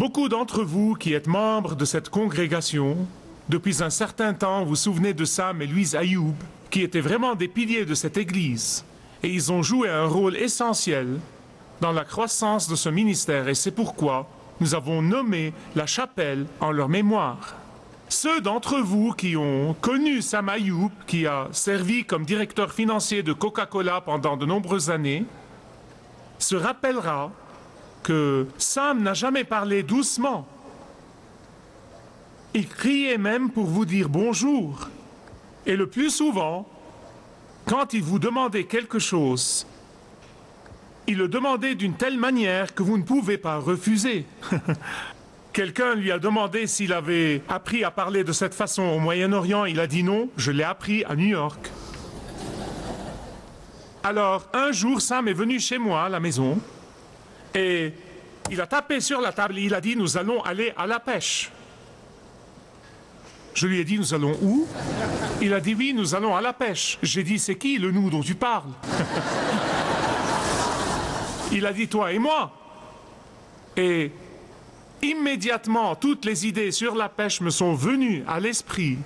Beaucoup d'entre vous qui êtes membres de cette congrégation, depuis un certain temps, vous souvenez de Sam et Louise Ayoub, qui étaient vraiment des piliers de cette Église, et ils ont joué un rôle essentiel dans la croissance de ce ministère, et c'est pourquoi nous avons nommé la chapelle en leur mémoire. Ceux d'entre vous qui ont connu Sam Ayoub, qui a servi comme directeur financier de Coca-Cola pendant de nombreuses années, se rappellera que Sam n'a jamais parlé doucement. Il criait même pour vous dire bonjour. Et le plus souvent, quand il vous demandait quelque chose, il le demandait d'une telle manière que vous ne pouvez pas refuser. Quelqu'un lui a demandé s'il avait appris à parler de cette façon au Moyen-Orient. Il a dit non, je l'ai appris à New York. Alors, un jour, Sam est venu chez moi à la maison et il a tapé sur la table et il a dit « Nous allons aller à la pêche ». Je lui ai dit « Nous allons où ?» Il a dit « Oui, nous allons à la pêche ». J'ai dit « C'est qui le nous dont tu parles ?» Il a dit « Toi et moi ». Et immédiatement, toutes les idées sur la pêche me sont venues à l'esprit,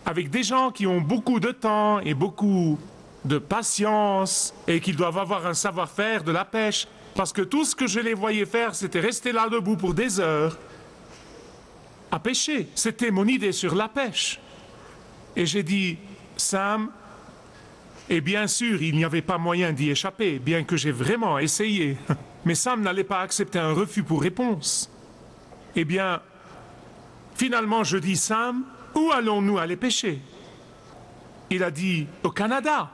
avec des gens qui ont beaucoup de temps et beaucoup de patience et qui doivent avoir un savoir-faire de la pêche, parce que tout ce que je les voyais faire, c'était rester là debout pour des heures à pêcher. C'était mon idée sur la pêche. Et j'ai dit, Sam, et bien sûr, il n'y avait pas moyen d'y échapper, bien que j'ai vraiment essayé. Mais Sam n'allait pas accepter un refus pour réponse. Eh bien, finalement, je dis, Sam, où allons-nous aller pêcher? Il a dit, au Canada.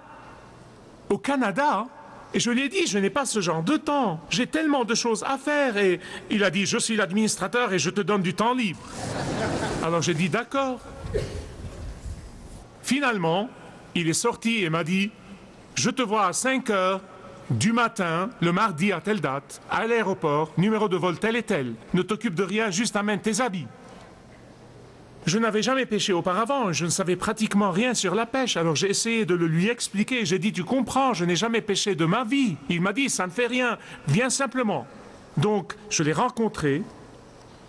Au Canada? Et je lui ai dit, je n'ai pas ce genre de temps. J'ai tellement de choses à faire. Et il a dit, je suis l'administrateur et je te donne du temps libre. Alors j'ai dit, d'accord. Finalement, il est sorti et m'a dit, je te vois à 5 heures du matin, le mardi à telle date, à l'aéroport, numéro de vol tel et tel. Ne t'occupe de rien, juste amène tes habits. Je n'avais jamais pêché auparavant, je ne savais pratiquement rien sur la pêche, alors j'ai essayé de le lui expliquer. J'ai dit, tu comprends, je n'ai jamais pêché de ma vie. Il m'a dit, ça ne fait rien, viens simplement. Donc, je l'ai rencontré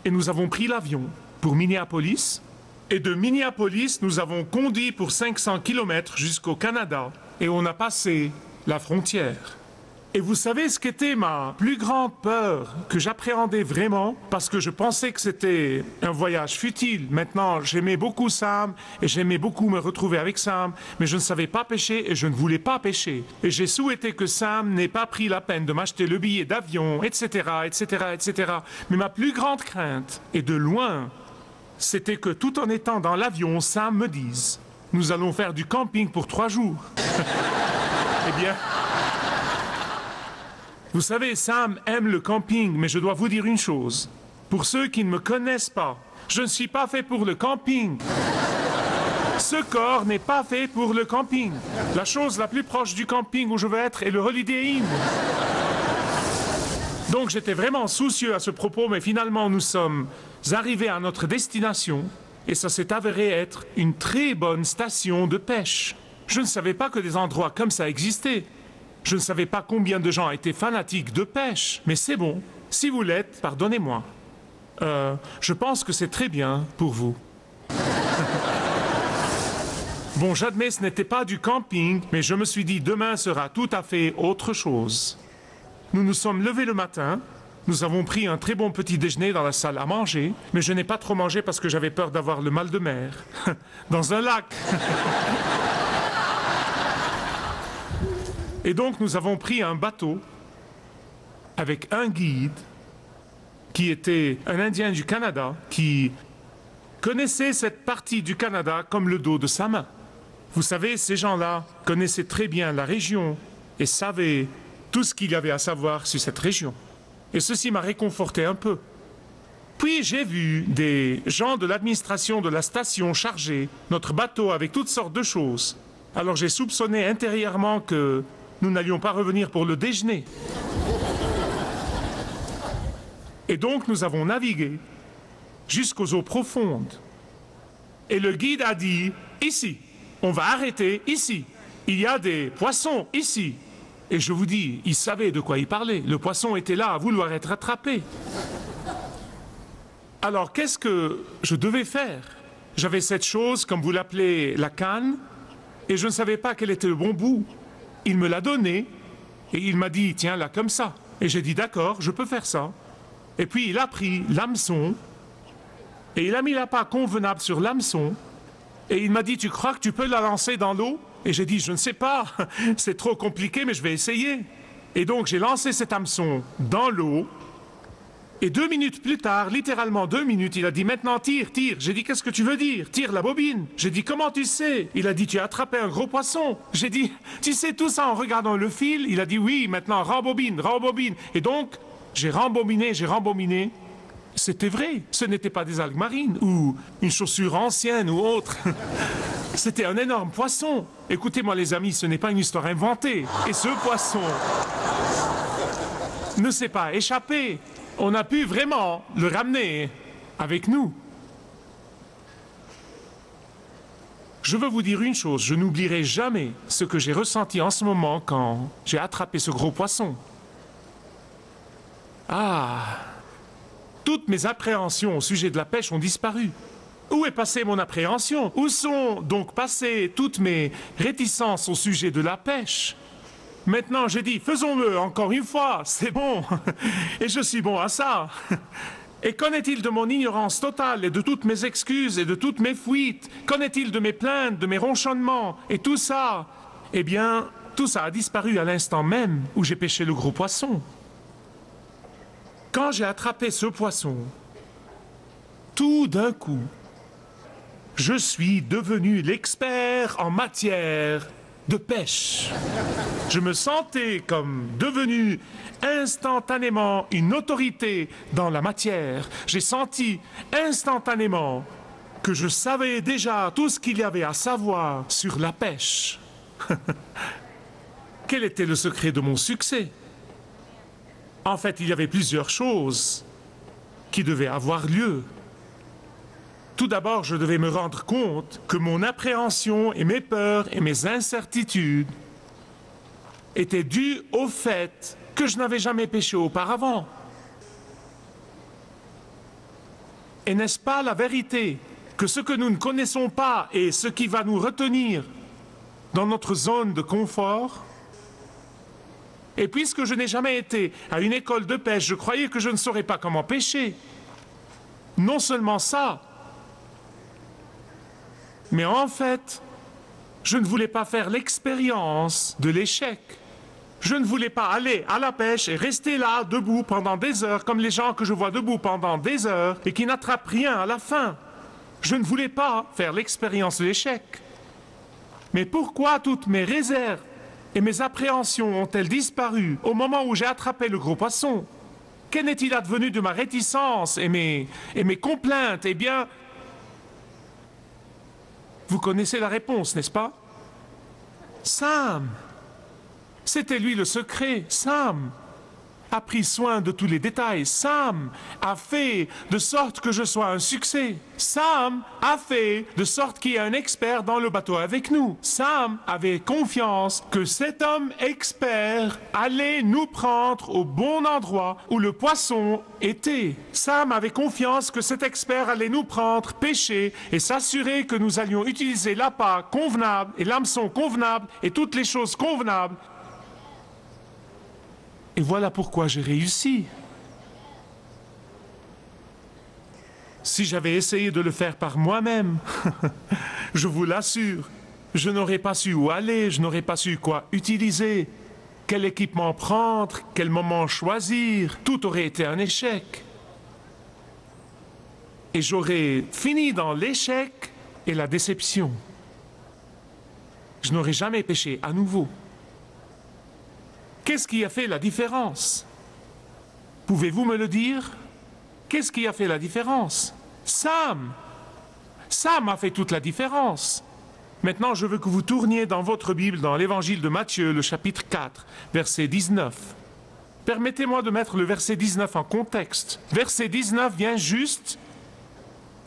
et nous avons pris l'avion pour Minneapolis. Et de Minneapolis, nous avons conduit pour 500 km jusqu'au Canada et on a passé la frontière. Et vous savez ce qu'était ma plus grande peur, que j'appréhendais vraiment, parce que je pensais que c'était un voyage futile. Maintenant, j'aimais beaucoup Sam, et j'aimais beaucoup me retrouver avec Sam, mais je ne savais pas pêcher et je ne voulais pas pêcher. Et j'ai souhaité que Sam n'ait pas pris la peine de m'acheter le billet d'avion, etc., etc., etc. Mais ma plus grande crainte, et de loin, c'était que tout en étant dans l'avion, Sam me dise « Nous allons faire du camping pour 3 jours. » Eh bien... Vous savez, Sam aime le camping, mais je dois vous dire une chose. Pour ceux qui ne me connaissent pas, je ne suis pas fait pour le camping. Ce corps n'est pas fait pour le camping. La chose la plus proche du camping où je veux être est le Holiday Inn. Donc j'étais vraiment soucieux à ce propos, mais finalement nous sommes arrivés à notre destination et ça s'est avéré être une très bonne station de pêche. Je ne savais pas que des endroits comme ça existaient. Je ne savais pas combien de gens étaient fanatiques de pêche, mais c'est bon. Si vous l'êtes, pardonnez-moi. Je pense que c'est très bien pour vous. Bon, j'admets, ce n'était pas du camping, mais je me suis dit, demain sera tout à fait autre chose. Nous nous sommes levés le matin, nous avons pris un très bon petit déjeuner dans la salle à manger, mais je n'ai pas trop mangé parce que j'avais peur d'avoir le mal de mer. Dans un lac. Et donc nous avons pris un bateau avec un guide qui était un Indien du Canada qui connaissait cette partie du Canada comme le dos de sa main. Vous savez, ces gens-là connaissaient très bien la région et savaient tout ce qu'il y avait à savoir sur cette région. Et ceci m'a réconforté un peu. Puis j'ai vu des gens de l'administration de la station charger notre bateau avec toutes sortes de choses. Alors j'ai soupçonné intérieurement que nous n'allions pas revenir pour le déjeuner. Et donc nous avons navigué jusqu'aux eaux profondes. Et le guide a dit, ici, on va arrêter ici. Il y a des poissons ici. Et je vous dis, il savait de quoi il parlait. Le poisson était là à vouloir être attrapé. Alors, qu'est-ce que je devais faire? J'avais cette chose, comme vous l'appelez, la canne, et je ne savais pas quel était le bon bout. Il me l'a donné, et il m'a dit, tiens, là, comme ça. Et j'ai dit, d'accord, je peux faire ça. Et puis, il a pris l'hameçon, et il a mis l'appât convenable sur l'hameçon, et il m'a dit, tu crois que tu peux la lancer dans l'eau? Et j'ai dit, je ne sais pas, c'est trop compliqué, mais je vais essayer. Et donc, j'ai lancé cet hameçon dans l'eau, et 2 minutes plus tard, littéralement 2 minutes, il a dit, maintenant tire, tire. J'ai dit, qu'est-ce que tu veux dire? Tire la bobine. J'ai dit, comment tu sais? Il a dit, tu as attrapé un gros poisson. J'ai dit, tu sais tout ça en regardant le fil? Il a dit, oui, maintenant rembobine, rembobine. Et donc, j'ai rembobiné, j'ai rembobiné. C'était vrai, ce n'était pas des algues marines ou une chaussure ancienne ou autre. C'était un énorme poisson. Écoutez-moi les amis, ce n'est pas une histoire inventée. Et ce poisson ne s'est pas échappé. On a pu vraiment le ramener avec nous. Je veux vous dire une chose, je n'oublierai jamais ce que j'ai ressenti en ce moment quand j'ai attrapé ce gros poisson. Ah! Toutes mes appréhensions au sujet de la pêche ont disparu. Où est passée mon appréhension? Où sont donc passées toutes mes réticences au sujet de la pêche? Maintenant, j'ai dit, faisons-le encore une fois, c'est bon. Et je suis bon à ça. Et qu'en est-il de mon ignorance totale et de toutes mes excuses et de toutes mes fuites? Qu'en est-il de mes plaintes, de mes ronchonnements et tout ça? Eh bien, tout ça a disparu à l'instant même où j'ai pêché le gros poisson. Quand j'ai attrapé ce poisson, tout d'un coup, je suis devenu l'expert en matière de pêche. Je me sentais comme devenu instantanément une autorité dans la matière. J'ai senti instantanément que je savais déjà tout ce qu'il y avait à savoir sur la pêche. Quel était le secret de mon succès? En fait, il y avait plusieurs choses qui devaient avoir lieu. Tout d'abord, je devais me rendre compte que mon appréhension et mes peurs et mes incertitudes étaient dues au fait que je n'avais jamais pêché auparavant. Et n'est-ce pas la vérité que ce que nous ne connaissons pas est ce qui va nous retenir dans notre zone de confort? Et puisque je n'ai jamais été à une école de pêche, je croyais que je ne saurais pas comment pêcher. Non seulement ça, mais en fait, je ne voulais pas faire l'expérience de l'échec. Je ne voulais pas aller à la pêche et rester là, debout pendant des heures, comme les gens que je vois debout pendant des heures et qui n'attrapent rien à la fin. Je ne voulais pas faire l'expérience de l'échec. Mais pourquoi toutes mes réserves et mes appréhensions ont-elles disparu au moment où j'ai attrapé le gros poisson? Qu'en est-il advenu de ma réticence et mes complaintes? Eh bien, vous connaissez la réponse, n'est-ce pas? Sam! C'était lui le secret. Sam a pris soin de tous les détails. Sam a fait de sorte que je sois un succès. Sam a fait de sorte qu'il y ait un expert dans le bateau avec nous. Sam avait confiance que cet homme expert allait nous prendre au bon endroit où le poisson était. Sam avait confiance que cet expert allait nous prendre, pêcher et s'assurer que nous allions utiliser l'appât convenable et l'hameçon convenable et toutes les choses convenables. Et voilà pourquoi j'ai réussi. Si j'avais essayé de le faire par moi-même, je vous l'assure, je n'aurais pas su où aller, je n'aurais pas su quoi utiliser, quel équipement prendre, quel moment choisir. Tout aurait été un échec. Et j'aurais fini dans l'échec et la déception. Je n'aurais jamais pêché à nouveau. Qu'est-ce qui a fait la différence? Pouvez-vous me le dire? Qu'est-ce qui a fait la différence? Sam! Sam a fait toute la différence. Maintenant, je veux que vous tourniez dans votre Bible, dans l'Évangile de Matthieu, le chapitre 4, verset 19. Permettez-moi de mettre le verset 19 en contexte. Verset 19 vient juste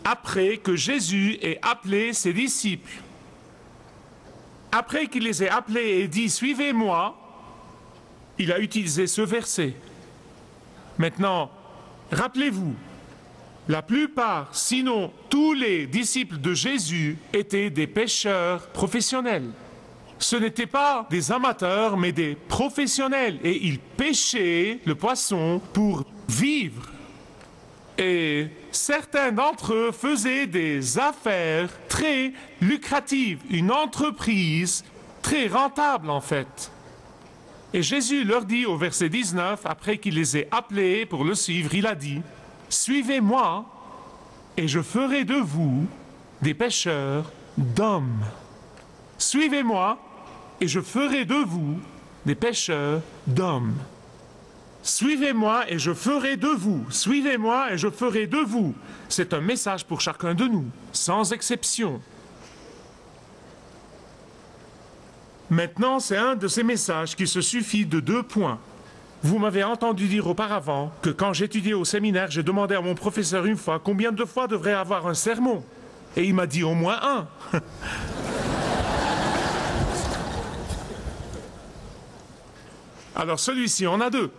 après que Jésus ait appelé ses disciples. Après qu'il les ait appelés et dit « Suivez-moi », il a utilisé ce verset. Maintenant, rappelez-vous, La plupart, sinon tous les disciples de Jésus étaient des pêcheurs professionnels. Ce n'étaient pas des amateurs, mais des professionnels. Et ils pêchaient le poisson pour vivre. Et certains d'entre eux faisaient des affaires très lucratives, une entreprise très rentable en fait. Et Jésus leur dit au verset 19, après qu'il les ait appelés pour le suivre, il a dit, « Suivez-moi et je ferai de vous des pêcheurs d'hommes. Suivez-moi et je ferai de vous des pêcheurs d'hommes. Suivez-moi et je ferai de vous. Suivez-moi et je ferai de vous. » C'est un message pour chacun de nous, sans exception. Maintenant, c'est un de ces messages qui se suffit de 2 points. Vous m'avez entendu dire auparavant que quand j'étudiais au séminaire, j'ai demandé à mon professeur une fois combien de fois devrait avoir un sermon. Et il m'a dit au moins 1. Alors celui-ci en a 2.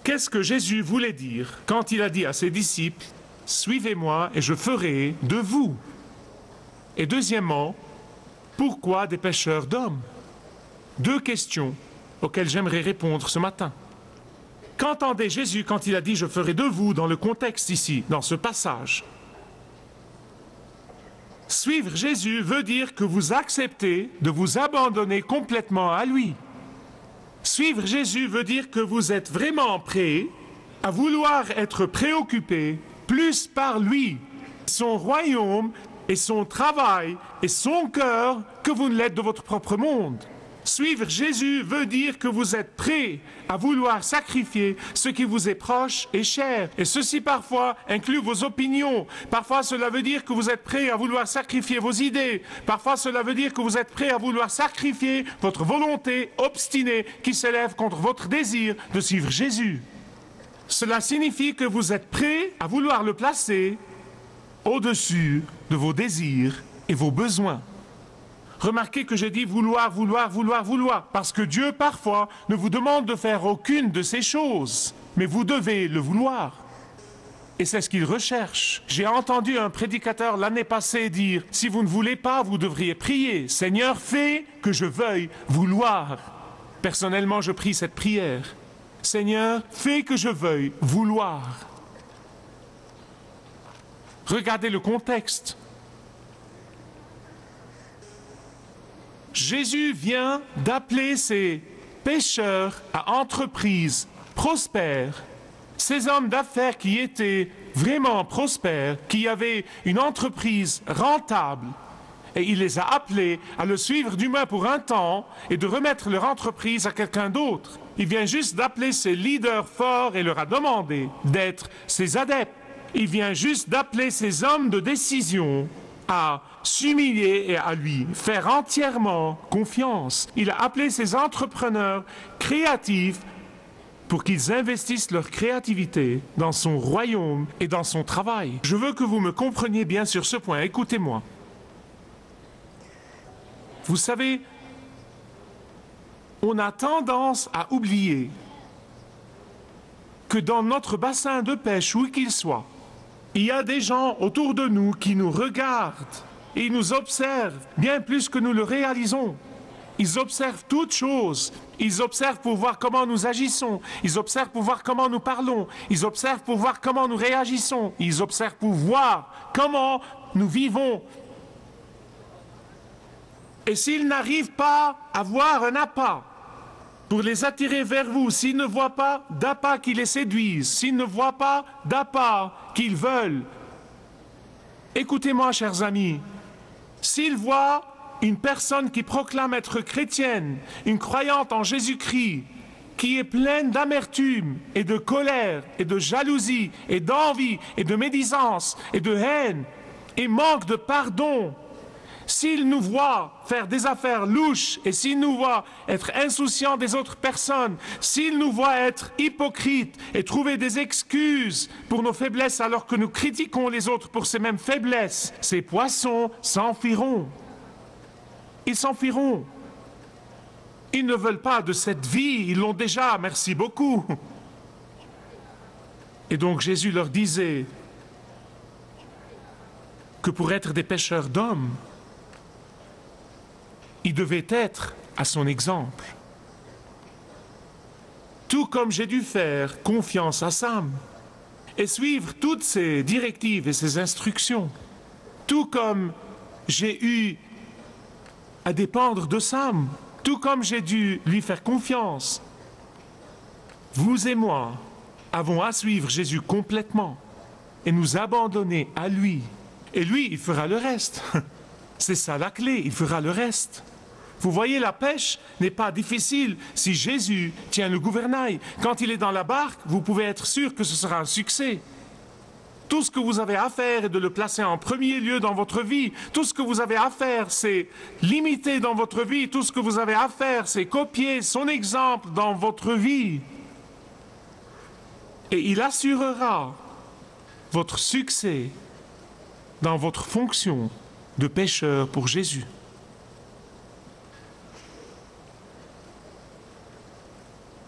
Qu'est-ce que Jésus voulait dire quand il a dit à ses disciples « Suivez-moi et je ferai de vous ». Et deuxièmement, pourquoi des pêcheurs d'hommes? 2 questions auxquelles j'aimerais répondre ce matin. Qu'entendait Jésus quand il a dit « Je ferai de vous » dans le contexte ici, dans ce passage? Suivre Jésus veut dire que vous acceptez de vous abandonner complètement à lui. Suivre Jésus veut dire que vous êtes vraiment prêt à vouloir être préoccupé plus par lui, son royaume et son travail et son cœur que vous ne l'êtes de votre propre monde. Suivre Jésus veut dire que vous êtes prêt à vouloir sacrifier ce qui vous est proche et cher. Et ceci parfois inclut vos opinions. Parfois cela veut dire que vous êtes prêt à vouloir sacrifier vos idées. Parfois cela veut dire que vous êtes prêt à vouloir sacrifier votre volonté obstinée qui s'élève contre votre désir de suivre Jésus. Cela signifie que vous êtes prêt à vouloir le placer au-dessus de vos désirs et vos besoins. Remarquez que j'ai dit vouloir, vouloir, vouloir, vouloir, parce que Dieu parfois ne vous demande de faire aucune de ces choses, mais vous devez le vouloir. Et c'est ce qu'il recherche. J'ai entendu un prédicateur l'année passée dire, si vous ne voulez pas, vous devriez prier. Seigneur, fais que je veuille vouloir. Personnellement, je prie cette prière. Seigneur, fais que je veuille vouloir. Regardez le contexte. Jésus vient d'appeler ces pêcheurs à entreprise prospère, ces hommes d'affaires qui étaient vraiment prospères, qui avaient une entreprise rentable, et il les a appelés à le suivre du moins pour un temps et de remettre leur entreprise à quelqu'un d'autre. Il vient juste d'appeler ses leaders forts et leur a demandé d'être ses adeptes. Il vient juste d'appeler ses hommes de décision à s'humilier et à lui faire entièrement confiance. Il a appelé ses entrepreneurs créatifs pour qu'ils investissent leur créativité dans son royaume et dans son travail. Je veux que vous me compreniez bien sur ce point. Écoutez-moi. Vous savez, on a tendance à oublier que dans notre bassin de pêche, où qu'il soit, il y a des gens autour de nous qui nous regardent et ils nous observent bien plus que nous le réalisons. Ils observent toutes choses. Ils observent pour voir comment nous agissons. Ils observent pour voir comment nous parlons. Ils observent pour voir comment nous réagissons. Ils observent pour voir comment nous vivons. Et s'ils n'arrivent pas à voir un appât pour les attirer vers vous, s'ils ne voient pas d'appât qui les séduisent, s'ils ne voient pas d'appât qu'ils veulent, écoutez-moi, chers amis, s'ils voient une personne qui proclame être chrétienne, une croyante en Jésus-Christ, qui est pleine d'amertume et de colère et de jalousie et d'envie et de médisance et de haine et manque de pardon, s'ils nous voient faire des affaires louches et s'ils nous voient être insouciants des autres personnes, s'ils nous voient être hypocrites et trouver des excuses pour nos faiblesses alors que nous critiquons les autres pour ces mêmes faiblesses, ces poissons s'enfuiront. Ils s'enfuiront. Ils ne veulent pas de cette vie, ils l'ont déjà, merci beaucoup. Et donc Jésus leur disait que pour être des pêcheurs d'hommes, ils devaient être à son exemple. Tout comme j'ai dû faire confiance à Sam et suivre toutes ses directives et ses instructions. Tout comme j'ai eu à dépendre de Sam, tout comme j'ai dû lui faire confiance. Vous et moi avons à suivre Jésus complètement et nous abandonner à lui. Et lui, il fera le reste. C'est ça la clé, il fera le reste. Vous voyez, la pêche n'est pas difficile si Jésus tient le gouvernail. Quand il est dans la barque, vous pouvez être sûr que ce sera un succès. Tout ce que vous avez à faire est de le placer en premier lieu dans votre vie. Tout ce que vous avez à faire, c'est l'imiter dans votre vie. Tout ce que vous avez à faire, c'est copier son exemple dans votre vie. Et il assurera votre succès dans votre fonction de pêcheur pour Jésus.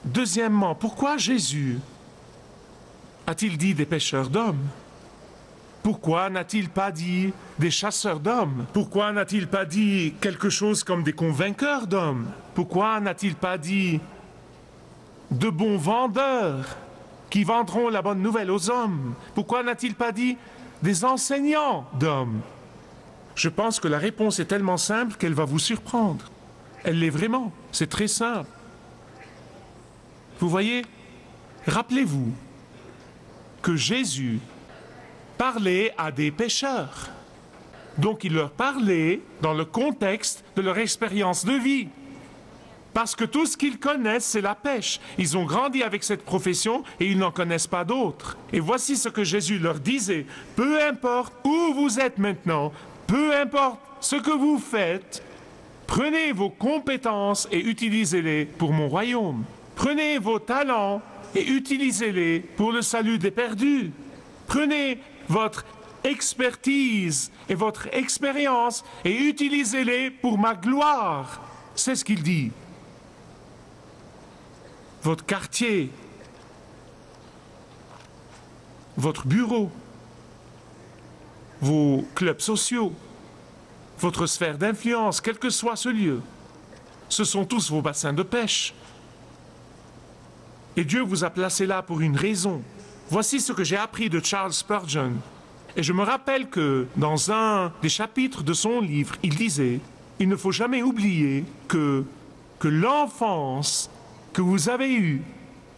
Deuxièmement, pourquoi Jésus a-t-il dit des pêcheurs d'hommes? Pourquoi n'a-t-il pas dit des chasseurs d'hommes? Pourquoi n'a-t-il pas dit quelque chose comme des convainqueurs d'hommes? Pourquoi n'a-t-il pas dit de bons vendeurs qui vendront la bonne nouvelle aux hommes? Pourquoi n'a-t-il pas dit des enseignants d'hommes? Je pense que la réponse est tellement simple qu'elle va vous surprendre. Elle l'est vraiment. C'est très simple. Vous voyez, rappelez-vous que Jésus parlait à des pêcheurs. Donc il leur parlait dans le contexte de leur expérience de vie. Parce que tout ce qu'ils connaissent, c'est la pêche. Ils ont grandi avec cette profession et ils n'en connaissent pas d'autres. Et voici ce que Jésus leur disait. Peu importe où vous êtes maintenant, peu importe ce que vous faites, prenez vos compétences et utilisez-les pour mon royaume. Prenez vos talents et utilisez-les pour le salut des perdus. Prenez votre expertise et votre expérience et utilisez-les pour ma gloire. C'est ce qu'il dit. Votre quartier, votre bureau, vos clubs sociaux, votre sphère d'influence, quel que soit ce lieu, ce sont tous vos bassins de pêche. Et Dieu vous a placé là pour une raison. Voici ce que j'ai appris de Charles Spurgeon. Et je me rappelle que dans un des chapitres de son livre, il disait « Il ne faut jamais oublier que l'enfance que vous avez eue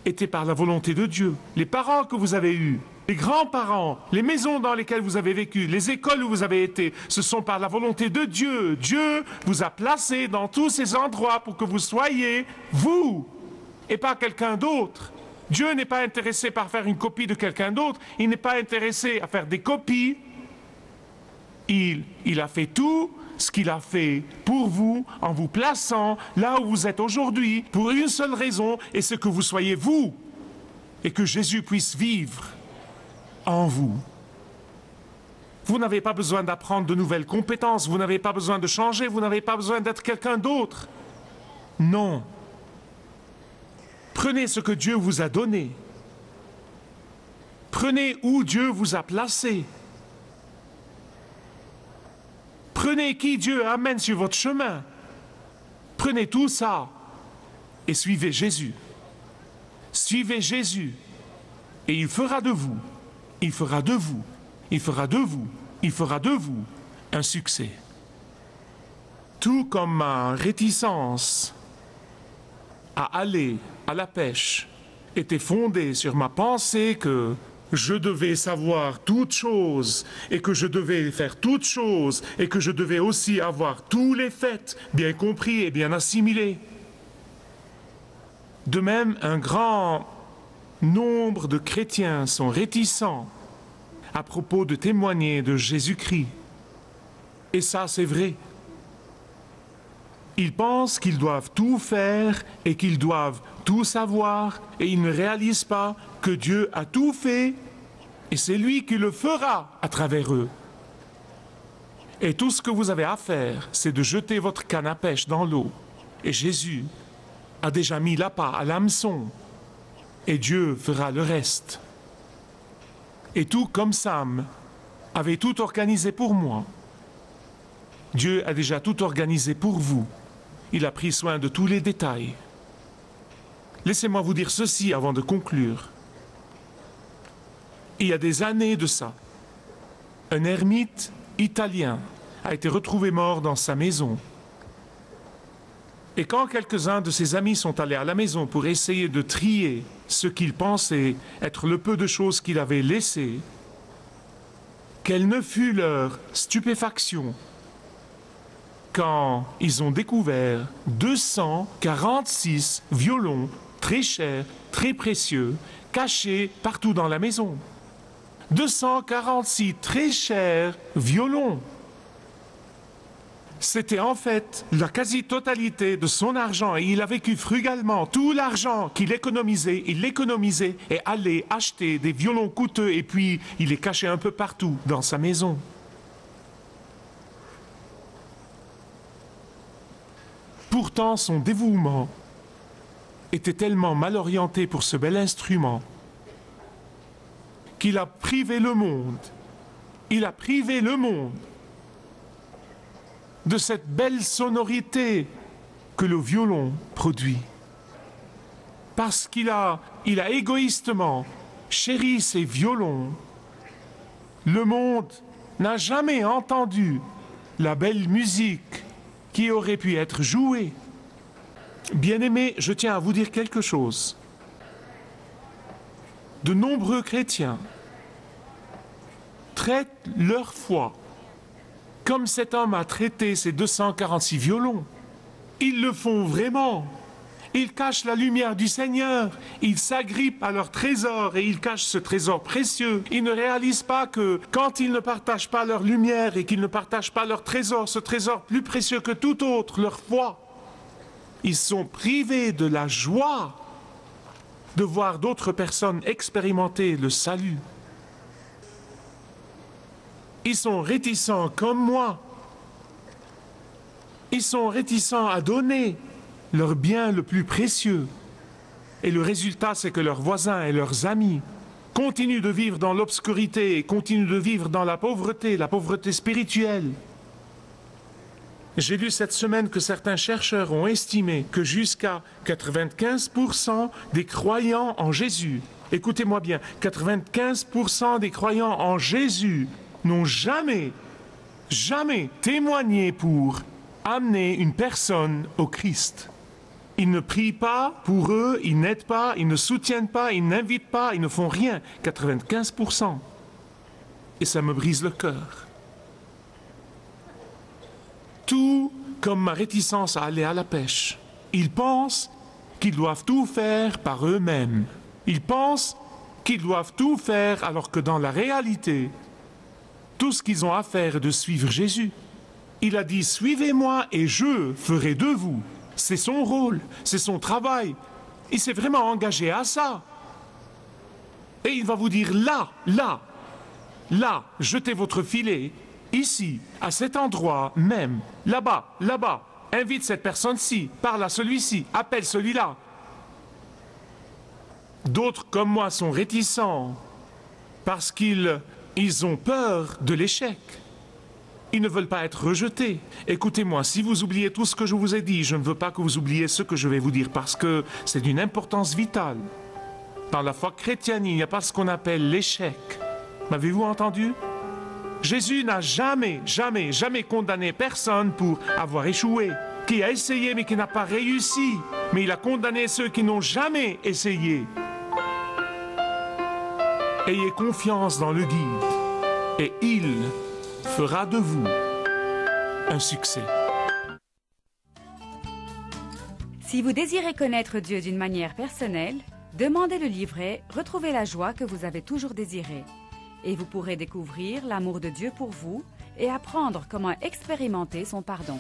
était par la volonté de Dieu. Les parents que vous avez eus, les grands-parents, les maisons dans lesquelles vous avez vécu, les écoles où vous avez été, ce sont par la volonté de Dieu. Dieu vous a placé dans tous ces endroits pour que vous soyez vous et pas quelqu'un d'autre. Dieu n'est pas intéressé par faire une copie de quelqu'un d'autre. Il n'est pas intéressé à faire des copies. Il a fait tout ce qu'il a fait pour vous en vous plaçant là où vous êtes aujourd'hui pour une seule raison, et c'est que vous soyez vous et que Jésus puisse vivre en vous. Vous n'avez pas besoin d'apprendre de nouvelles compétences, vous n'avez pas besoin de changer, vous n'avez pas besoin d'être quelqu'un d'autre. Non. Prenez ce que Dieu vous a donné. Prenez où Dieu vous a placé. Prenez qui Dieu amène sur votre chemin. Prenez tout ça et suivez Jésus. Suivez Jésus et il fera de vous, il fera de vous, il fera de vous, il fera de vous un succès. Tout comme ma réticence à aller à la pêche était fondée sur ma pensée que je devais savoir toutes choses et que je devais faire toutes choses et que je devais aussi avoir tous les faits bien compris et bien assimilés. De même, un grand nombre de chrétiens sont réticents à propos de témoigner de Jésus-Christ. Et ça, c'est vrai. Ils pensent qu'ils doivent tout faire et qu'ils doivent tout savoir et ils ne réalisent pas que Dieu a tout fait et c'est lui qui le fera à travers eux. Et tout ce que vous avez à faire, c'est de jeter votre canne à pêche dans l'eau. Et Jésus a déjà mis l'appât à l'hameçon et Dieu fera le reste. Et tout comme Sam avait tout organisé pour moi, Dieu a déjà tout organisé pour vous. Il a pris soin de tous les détails. Laissez-moi vous dire ceci avant de conclure. Il y a des années de ça, un ermite italien a été retrouvé mort dans sa maison. Et quand quelques-uns de ses amis sont allés à la maison pour essayer de trier ce qu'ils pensaient être le peu de choses qu'il avait laissées, quelle ne fut leur stupéfaction quand ils ont découvert 246 violons très chers, très précieux, cachés partout dans la maison. 246 très chers violons. C'était en fait la quasi-totalité de son argent et il a vécu frugalement. Tout l'argent qu'il économisait, il l'économisait et allait acheter des violons coûteux et puis il les cachait un peu partout dans sa maison. Pourtant, son dévouement était tellement mal orienté pour ce bel instrument qu'il a privé le monde. Il a privé le monde de cette belle sonorité que le violon produit. Parce qu'il a égoïstement chéri ses violons, le monde n'a jamais entendu la belle musique qui aurait pu être jouée. Bien-aimés, je tiens à vous dire quelque chose. De nombreux chrétiens traitent leur foi comme cet homme a traité ses 246 violons. Ils le font vraiment. Ils cachent la lumière du Seigneur. Ils s'agrippent à leur trésor et ils cachent ce trésor précieux. Ils ne réalisent pas que quand ils ne partagent pas leur lumière et qu'ils ne partagent pas leur trésor, ce trésor plus précieux que tout autre, leur foi, ils sont privés de la joie de voir d'autres personnes expérimenter le salut. Ils sont réticents comme moi. Ils sont réticents à donner leur bien le plus précieux. Et le résultat, c'est que leurs voisins et leurs amis continuent de vivre dans l'obscurité et continuent de vivre dans la pauvreté spirituelle. J'ai lu cette semaine que certains chercheurs ont estimé que jusqu'à 95% des croyants en Jésus, écoutez-moi bien, 95% des croyants en Jésus n'ont jamais témoigné pour amener une personne au Christ. Ils ne prient pas pour eux, ils n'aident pas, ils ne soutiennent pas, ils n'invitent pas, ils ne font rien. 95%. Et ça me brise le cœur. Tout comme ma réticence à aller à la pêche. Ils pensent qu'ils doivent tout faire par eux-mêmes. Ils pensent qu'ils doivent tout faire alors que dans la réalité, tout ce qu'ils ont à faire est de suivre Jésus. Il a dit « Suivez-moi et je ferai de vous ». C'est son rôle, c'est son travail. Il s'est vraiment engagé à ça. Et il va vous dire là, jetez votre filet, ici, à cet endroit même, là-bas, invite cette personne-ci, parle à celui-ci, appelle celui-là. D'autres comme moi sont réticents parce qu'ils ont peur de l'échec. Ils ne veulent pas être rejetés. Écoutez-moi, si vous oubliez tout ce que je vous ai dit, je ne veux pas que vous oubliez ce que je vais vous dire parce que c'est d'une importance vitale. Dans la foi chrétienne, il n'y a pas ce qu'on appelle l'échec. M'avez-vous entendu? Jésus n'a jamais condamné personne pour avoir échoué, qui a essayé mais qui n'a pas réussi. Mais il a condamné ceux qui n'ont jamais essayé. Ayez confiance dans le guide et il fera de vous un succès. Si vous désirez connaître Dieu d'une manière personnelle, demandez le livret « Retrouvez la joie que vous avez toujours désirée » et vous pourrez découvrir l'amour de Dieu pour vous et apprendre comment expérimenter son pardon.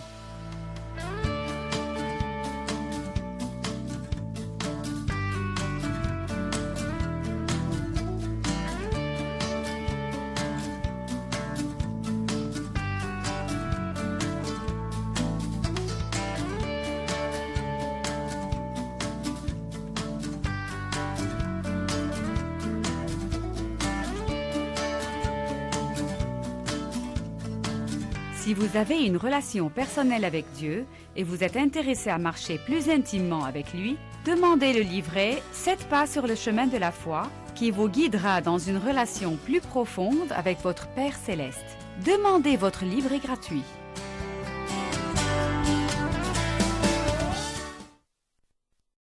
Si vous avez une relation personnelle avec Dieu et vous êtes intéressé à marcher plus intimement avec lui, demandez le livret « 7 pas sur le chemin de la foi » qui vous guidera dans une relation plus profonde avec votre Père Céleste. Demandez votre livret gratuit.